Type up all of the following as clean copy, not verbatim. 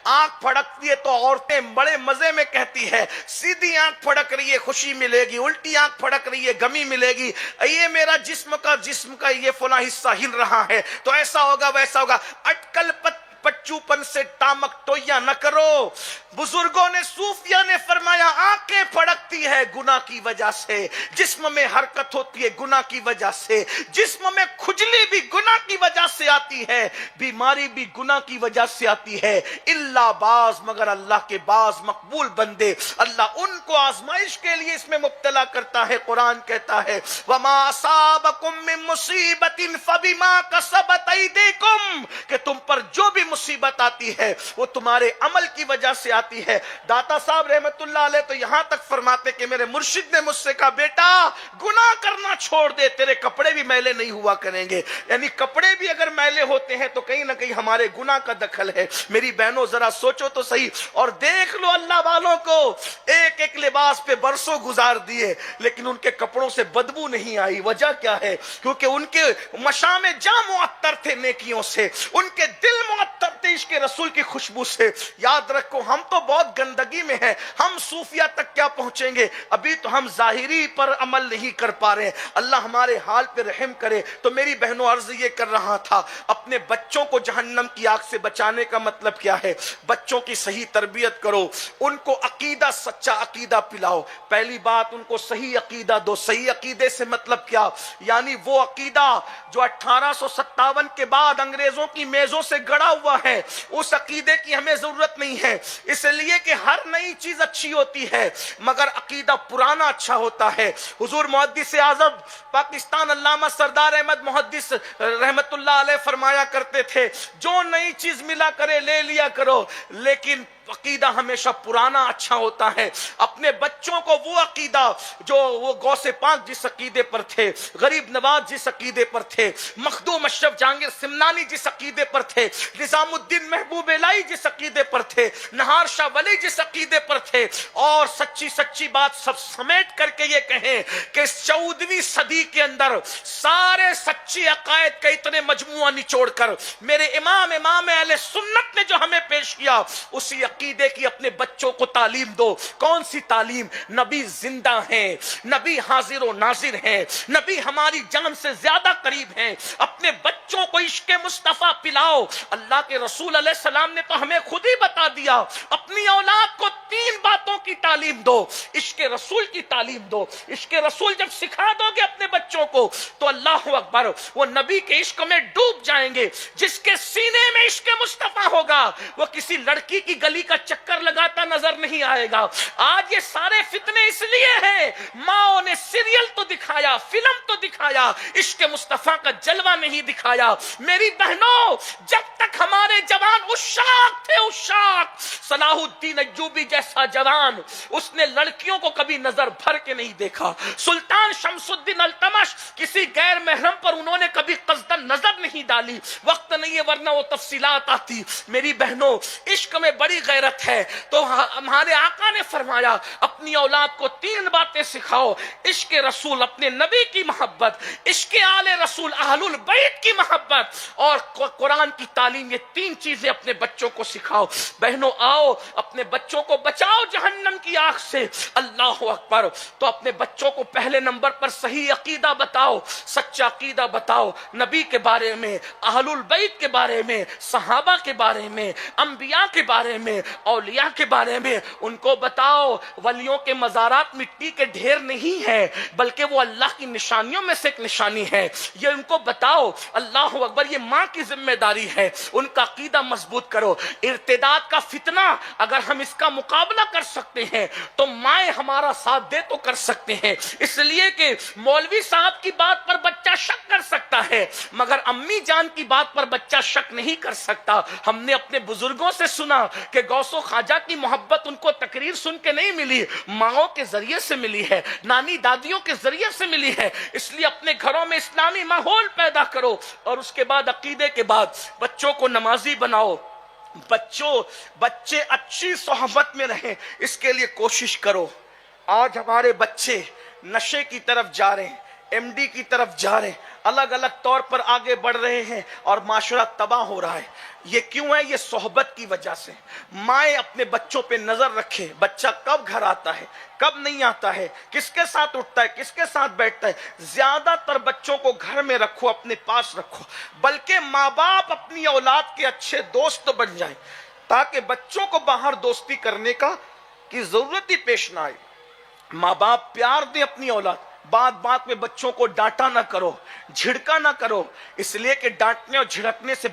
آنکھ پھڑکتی ہے تو عورتیں بڑے مزے میں کہتی ہے سیدھی آنکھ پھڑک رہی ہے خوشی ملے گی، الٹی آنکھ پھڑک رہی ہے غمی ملے گی، یہ میرا جسم کا یہ فلاں حصہ ہل رہا ہے تو ایسا ہوگا ویسا ہوگا۔ اٹکل پچو پن سے ٹامک ٹویا نہ کرو۔ بزرگوں نے صوفیہ نے فرمایا آنکھیں پھڑکتی ہے گناہ کی وجہ سے، جسم میں حرکت ہوتی ہے گناہ کی وجہ سے، جسم میں کھجلی بھی گناہ کی وجہ سے آتی ہے، بیماری بھی گناہ کی وجہ سے آتی ہے، اللہ بعض مگر اللہ کے بعض مقبول بندے اللہ ان کو آزمائش کے لیے اس میں مبتلا کرتا ہے۔ قرآن کہتا ہے وَمَا أَصَابَكُم مِّن مُّصِيبَةٍ فَبِمَا كَسَبَتْ أَيْدِيكُمْ، کہ تم پر جو بھی مصیبت آتی ہے وہ تمہارے عمل کی وجہ سے آتی ہے۔ داتا صاحب رحمت اللہ علیہ تو یہاں تک فرماتے کہ میرے مرشد نے مجھ سے کہا بیٹا گناہ کرنا چھوڑ دے، تیرے کپڑے بھی میلے نہیں ہوا کریں گے، یعنی کپڑے بھی اگر میلے ہوتے ہیں تو کہیں نہ کہیں ہمارے گناہ کا دخل ہے۔ میری بہنوں ذرا سوچو تو صحیح، اور دیکھ لو اللہ والوں کو ایک ایک لباس پہ برسوں گزار دیے لیکن ان کے کپڑوں سے بدبو نہیں آئی۔ وجہ کیا ہے؟ کیونکہ ان کے مشام جاں معطر تھے نیکیوں سے، ان کے دل معطر تھے عشق رسول کی خوشبو سے۔ یاد رکھو ہم تو بہت گندگی میں ہیں، ہم صوفیہ تک کیا پہنچیں گے؟ ابھی تو ہم ظاہری پر عمل نہیں کر پا رہے ہیں، اللہ ہمارے حال پہ رحم کرے۔ تو میری بہنوں عرض یہ کر رہا تھا اپنے بچوں کو جہنم کی آگ سے بچانے کا مطلب کیا ہے؟ بچوں کی صحیح تربیت کرو، ان کو عقیدہ سچا عقیدہ پلاؤ۔ پہلی بات ان کو صحیح عقیدہ دو۔ صحیح عقیدے سے مطلب کیا؟ یعنی وہ عقیدہ جو 1857 کے بعد انگریزوں کی میزوں سے گڑا ہوا ہے، اس عقیدے کی ہمیں ضرورت نہیں ہے، اس لیے کہ ہر نئی چیز اچھی ہوتی ہے مگر عقیدہ پرانا اچھا ہوتا ہے۔ حضور محدث اعظم پاکستان علامہ سردار احمد محدث رحمت اللہ علیہ فرمایا کرتے تھے جو نئی چیز ملا کرے لے لیا کرو لیکن عقیدہ ہمیشہ پرانا اچھا ہوتا ہے۔ اپنے بچوں کو وہ عقیدہ جو وہ غوث پاک جس عقیدے پر تھے، غریب نواز جس عقیدے پر تھے، مخدوم اشرف جہانگیر سمنانی جس عقیدے پر تھے، نظام الدین محبوب الہی جس عقیدے پر تھے، نہار شاہ ولی جس عقیدے پر تھے، اور سچی بات سب سمیٹ کر کے یہ کہیں کہ 14ویں صدی کے اندر سارے سچی عقائد کا اتنے مجموعہ نچوڑ کر میرے امام اہل سنت نے جو ہمیں پیش کیا اسی عقیدے کی اپنے بچوں کو تعلیم دو۔ کون سی تعلیم؟ نبی زندہ ہیں، نبی حاضر و ناظر ہیں، نبی ہماری جان سے زیادہ قریب ہیں۔ اپنے بچوں کو عشق مصطفیٰ پلاؤ۔ اللہ کے رسول علیہ السلام نے تو ہمیں خود ہی بتا دیا اپنی اولاد کو 3 باتوں کی تعلیم دو، عشق رسول کی تعلیم دو۔ عشق رسول جب سکھا دو گے اپنے بچوں کو تو اللہ اکبر وہ نبی کے عشق میں ڈوب جائیں گے۔ جس کے سینے میں عشق مصطفیٰ ہوگا وہ کسی لڑکی کی گلی کا چکر لگاتا نظر نہیں آئے گا۔ آج یہ سارے فتنے اس لیے ہیں ماں نے سیریل تو دکھایا، فلم تو دکھایا، عشق مصطفیٰ کا جلوہ نہیں دکھایا۔ میری بہنوں جب تک ہمارے جوان عشاق تھے، عشاق، صلاح الدین ایوبی جیسا جوان اس نے لڑکیوں کو کبھی نظر بھر کے نہیں دیکھا۔ سلطان شمس الدین التمش کسی غیر محرم پر انہوں نے کبھی قصدن نظر نہیں ڈالی۔ وقت نہیں ہے ورنہ وہ تفصیلات آتی۔ میری بہنوں عشق میں بڑی غیرت ہے تو ہمارے آقا نے فرمایا اپنی اولاد کو 3 باتیں سکھاؤ، عشق رسول، اپنے نبی کی محبت، عشق آل رسول، اہل البیت کی محبت، اور قرآن کی تعلیم۔ یہ 3 چیزیں اپنے بچوں کو سکھاؤ۔ بہنوں آؤ اپنے بچوں کو بچاؤ جہنم کی آگ سے۔ اللہ اکبر۔ تو اپنے بچوں کو پہلے نمبر پر صحیح عقیدہ بتاؤ، سچا عقیدہ بتاؤ، نبی کے بارے میں، اہل البیت کے بارے میں، صحابہ کے بارے میں، انبیاء کے بارے میں، اولیاء کے بارے میں۔ ان کو بتاؤ ولیوں کے مزارات مٹی کے ڈھیر نہیں ہیں بلکہ وہ اللہ کی نشانیوں میں سے ایک نشانی ہے، یہ ان کو بتاؤ۔ اللہ اکبر۔ یہ ماں کی ذمہ داری ہے، ان کا عقیدہ مضبوط کرو۔ ارتداد کا فتنہ اگر ہم اس کا مقابلہ کر سکتے ہیں تو مائیں ہمارا ساتھ دے تو کر سکتے ہیں، اس لیے کہ مولوی صاحب کی بات پر بچہ شک کر سکتا ہے مگر امی جان کی بات پر بچہ شک نہیں کر سکتا۔ ہم نے اپنے بزرگوں سے سنا کہ غوث و خواجہ کی محبت ان کو تقریر سن کے نہیں ملی، ماؤں کے ذریعے سے ملی ہے، نانی دادیوں کے ذریعے سے ملی ہے۔ اس لیے اپنے گھروں میں اسلامی ماحول پیدا کرو اور اس کے بعد عقیدے کے بعد بچوں کو نمازی بناؤ۔ بچے اچھی صحبت میں رہیں اس کے لیے کوشش کرو۔ آج ہمارے بچے نشے کی طرف جا رہے ہیں، ایم ڈی کی طرف جا رہے ہیں۔ الگ الگ طور پر آگے بڑھ رہے ہیں اور معاشرہ تباہ ہو رہا ہے. یہ کیوں ہے؟ یہ صحبت کی وجہ سے. مائیں اپنے بچوں پہ نظر رکھیں، بچہ کب گھر آتا ہے، کب نہیں آتا ہے، کس کے ساتھ اٹھتا ہے، کس کے ساتھ بیٹھتا ہے. زیادہ تر بچوں کو گھر میں رکھو، اپنے پاس رکھو، بلکہ ماں باپ اپنی اولاد کے اچھے دوست بن جائیں تاکہ بچوں کو باہر دوستی کرنے کی ضرورت ہی پیش نہ آئے. ماں باپ پیار دیں اپنی اولاد. بات بات میں بچوں کو ڈانٹا نہ کرو، جھڑکا نہ کرو، اس لیے کہ ڈانٹنے اور جھڑکنے سے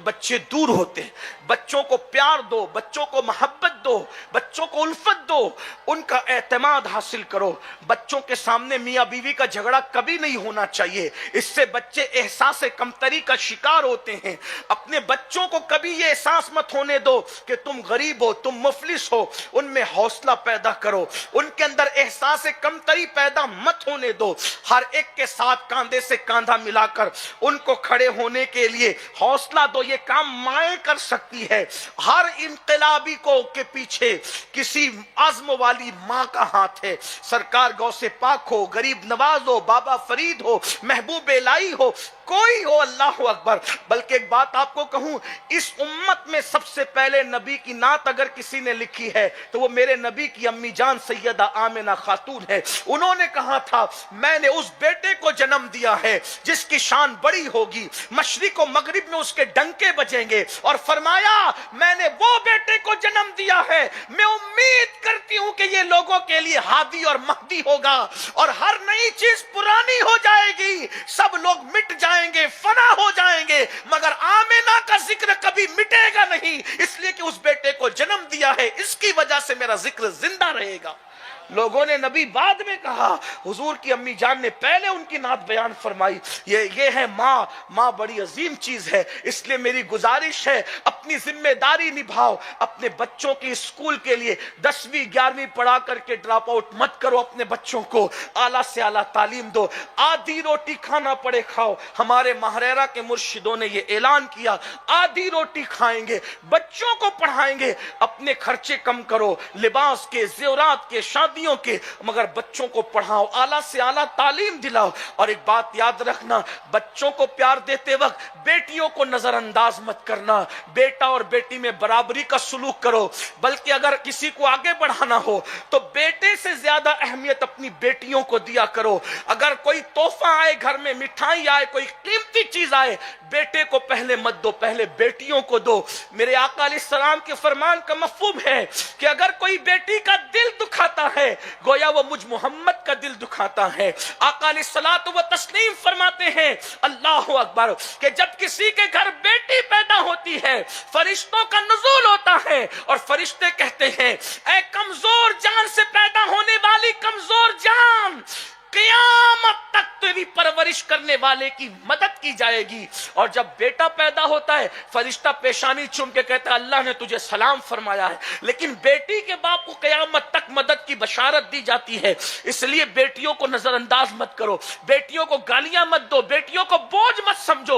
بچے دور ہوتے ہیں. بچوں کو پیار دو، بچوں کو محبت دو، بچوں کو الفت دو، ان کا اعتماد حاصل کرو. بچوں کے سامنے میاں بیوی کا جھگڑا کبھی نہیں ہونا چاہیے، اس سے بچے احساس کمتری کا شکار ہوتے ہیں. اپنے بچوں کو کبھی یہ احساس مت ہونے دو کہ تم غریب ہو، تم مفلس ہو. ان میں حوصلہ پیدا کرو، ان کے اندر احساس کمتری پیدا مت ہونے دو. ہر ایک کے ساتھ کاندھے سے کاندھا ملا کر ان کو کھڑے ہونے کے لیے حوصلہ دو. یہ کام مائیں کر سکتی ہے. ہر انقلابی کو کے پیچھے کسی عزم والی ماں کا ہاتھ ہے. سرکار غوث پاک ہو، غریب نواز ہو، بابا فرید ہو، محبوب الہی ہو، کوئی ہو، اللہ اکبر. بلکہ ایک بات آپ کو کہوں، اس امت میں سب سے پہلے نبی کی نعت اگر کسی نے لکھی ہے تو وہ میرے نبی کی امی جان سیدہ آمنہ خاتون ہے. انہوں نے کہا تھا میں نے اس بیٹے کو جنم دیا ہے جس کی شان بڑی ہوگی، مشرق و مغرب میں اس کے ڈنکے بجیں گے. اور فرمایا میں نے وہ بیٹے کو جنم دیا ہے، میں امید کرتی ہوں کہ یہ لوگوں کے لیے ہادی اور مہدی ہوگا، اور ہر نئی چیز پرانی ہو جائے گی، سب لوگ مٹ جائیں گے، فنا ہو جائیں گے، مگر آمنہ کا ذکر کبھی مٹے گا نہیں، اس لیے کہ اس بیٹے کو جنم دیا ہے، اس کی وجہ سے میرا ذکر زندہ رہے گا. لوگوں نے نبی بعد میں کہا، حضور کی امی جان نے پہلے ان کی نعت بیان فرمائی. یہ ہے ماں بڑی عظیم چیز ہے. اس لیے میری گزارش ہے اپنی ذمہ داری نبھاؤ. اپنے بچوں کی اسکول کے لیے 10ویں 11ویں پڑھا کر کے ڈراپ آؤٹ مت کرو. اپنے بچوں کو اعلیٰ سے اعلیٰ تعلیم دو. آدھی روٹی کھانا پڑے کھاؤ. ہمارے ماہریرا کے مرشدوں نے یہ اعلان کیا، آدھی روٹی کھائیں گے، بچوں کو پڑھائیں گے. اپنے خرچے کم کرو، لباس کے، زیورات کے، شادی کے، مگر بچوں کو پڑھاؤ، اعلیٰ سے اعلیٰ تعلیم دلاؤ. اور ایک بات یاد رکھنا، بچوں کو پیار دیتے وقت بیٹیوں کو نظر انداز مت کرنا. بیٹا اور بیٹی میں برابری کا سلوک کرو. بلکہ اگر کسی کو آگے بڑھانا ہو تو بیٹے سے زیادہ اہمیت اپنی بیٹیوں کو دیا کرو. اگر کوئی تحفہ آئے گھر میں، مٹھائی آئے، کوئی قیمتی چیز آئے، بیٹے کو پہلے مت دو، پہلے بیٹیوں کو دو. میرے آقا علیہ السلام کے فرمان کا مفہوم ہے کہ اگر کوئی بیٹی کا دل دکھاتا ہے گویا وہ مجھ محمد کا دل دکھاتا ہے. آقا علیہ الصلوۃ والتسلیم فرماتے ہیں اللہ اکبر کہ جب کسی کے گھر بیٹی پیدا ہوتی ہے فرشتوں کا نزول ہوتا ہے اور فرشتے کہتے ہیں اے کمزور جان سے پیدا ہونے والی کمزور جان، قیامت تک تیری پرورش کرنے والے کی مدد کی جائے گی. اور جب بیٹا پیدا ہوتا ہے فرشتہ پیشانی چوم کے کہتا ہے اللہ نے تجھے سلام فرمایا ہے. لیکن بیٹی کے باپ کو قیامت تک مدد کی بشارت دی جاتی ہے. اس لیے بیٹیوں کو نظر انداز مت کرو، بیٹیوں کو گالیاں مت دو، بیٹیوں کو بوجھ مت سمجھو.